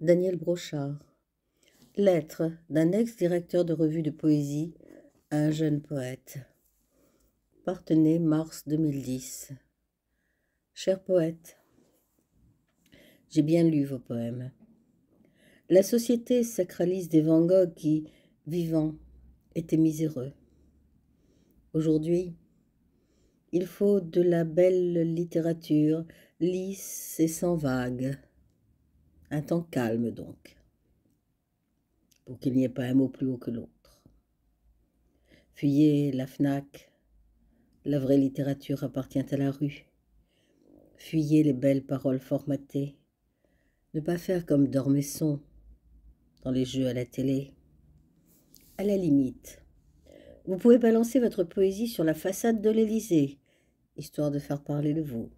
Daniel Brochard. Lettre d'un ex-directeur de revue de poésie à un jeune poète. Parthenay, mars 2010. Cher poète, j'ai bien lu vos poèmes. La société sacralise des Van Gogh qui, vivants, étaient miséreux. Aujourd'hui, il faut de la belle littérature, lisse et sans vagues. Un temps calme donc, pour qu'il n'y ait pas un mot plus haut que l'autre. Fuyez la FNAC, la vraie littérature appartient à la rue. Fuyez les belles paroles formatées. Ne pas faire comme Dormesson dans les jeux à la télé. À la limite, vous pouvez balancer votre poésie sur la façade de l'Élysée, histoire de faire parler de vous.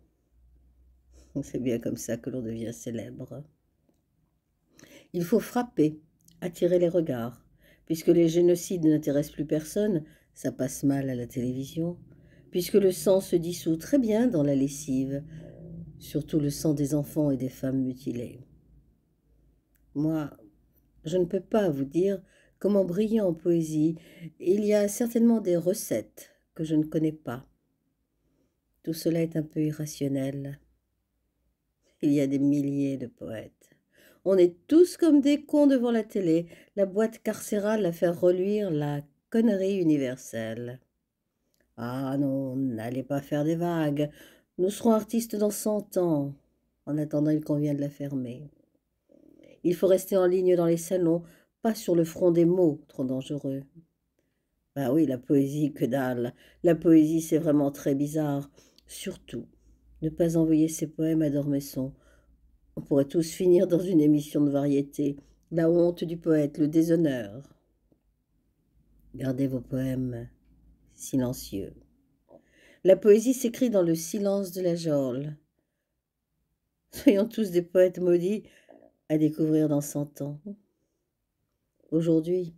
C'est bien comme ça que l'on devient célèbre. Il faut frapper, attirer les regards. Puisque les génocides n'intéressent plus personne, ça passe mal à la télévision. Puisque le sang se dissout très bien dans la lessive, surtout le sang des enfants et des femmes mutilées. Moi, je ne peux pas vous dire comment briller en poésie. Il y a certainement des recettes que je ne connais pas. Tout cela est un peu irrationnel. Il y a des milliers de poètes. On est tous comme des cons devant la télé, la boîte carcérale à faire reluire la connerie universelle. Ah non, n'allez pas faire des vagues. Nous serons artistes dans 100 ans. En attendant, il convient de la fermer. Il faut rester en ligne dans les salons, pas sur le front des mots, trop dangereux. Bah oui, la poésie, que dalle. La poésie, c'est vraiment très bizarre. Surtout, ne pas envoyer ses poèmes à Dormesson. On pourrait tous finir dans une émission de variété. La honte du poète, le déshonneur. Gardez vos poèmes silencieux. La poésie s'écrit dans le silence de la geôle. Soyons tous des poètes maudits à découvrir dans 100 ans. Aujourd'hui,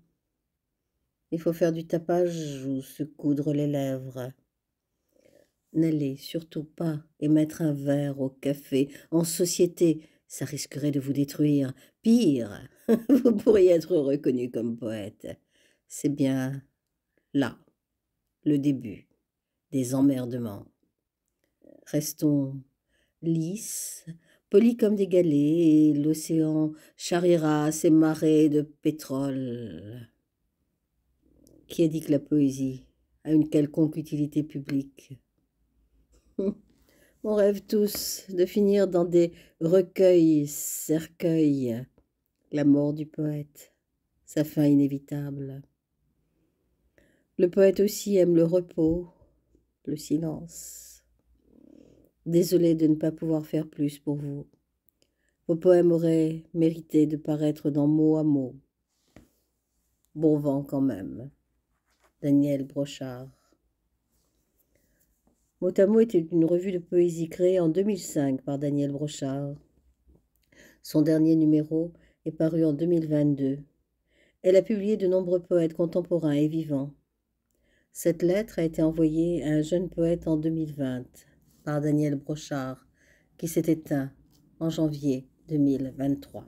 il faut faire du tapage ou se coudre les lèvres. N'allez surtout pas émettre un verre au café en société, ça risquerait de vous détruire. Pire, vous pourriez être reconnu comme poète. C'est bien là le début des emmerdements. Restons lisses, polis comme des galets, et l'océan charriera ses marées de pétrole. Qui a dit que la poésie a une quelconque utilité publique? On rêve tous de finir dans des recueils, cercueils. La mort du poète, sa fin inévitable. Le poète aussi aime le repos, le silence. Désolé de ne pas pouvoir faire plus pour vous. Vos poèmes auraient mérité de paraître dans Mot à Mot. Bon vent quand même. Daniel Brochard. Mot à Mot était une revue de poésie créée en 2005 par Daniel Brochard. Son dernier numéro est paru en 2022. Elle a publié de nombreux poètes contemporains et vivants. Cette lettre a été envoyée à un jeune poète en 2020 par Daniel Brochard, qui s'est éteint en janvier 2023.